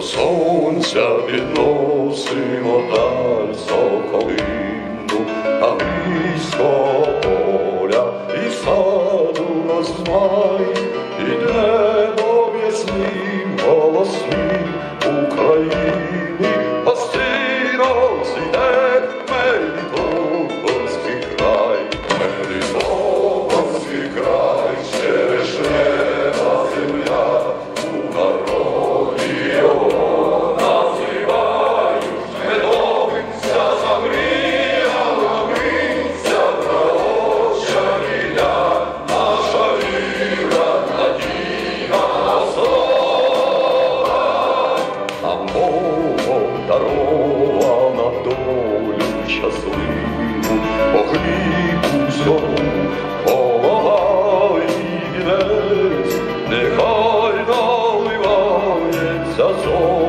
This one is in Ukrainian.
До сонця підносимо даль соколину, а близько поля і саду розмай, іде ясним голосним України, пасти розійде Мелітопольський край. Мелітопольський край, черешнева земля, у народі його називають медовим. Вся замріяла миться пророча віля, наша віра, надія, слава. Нам Богом дарована долю щасливу, по хліб усьому полога і вінець, нехай наливається зо.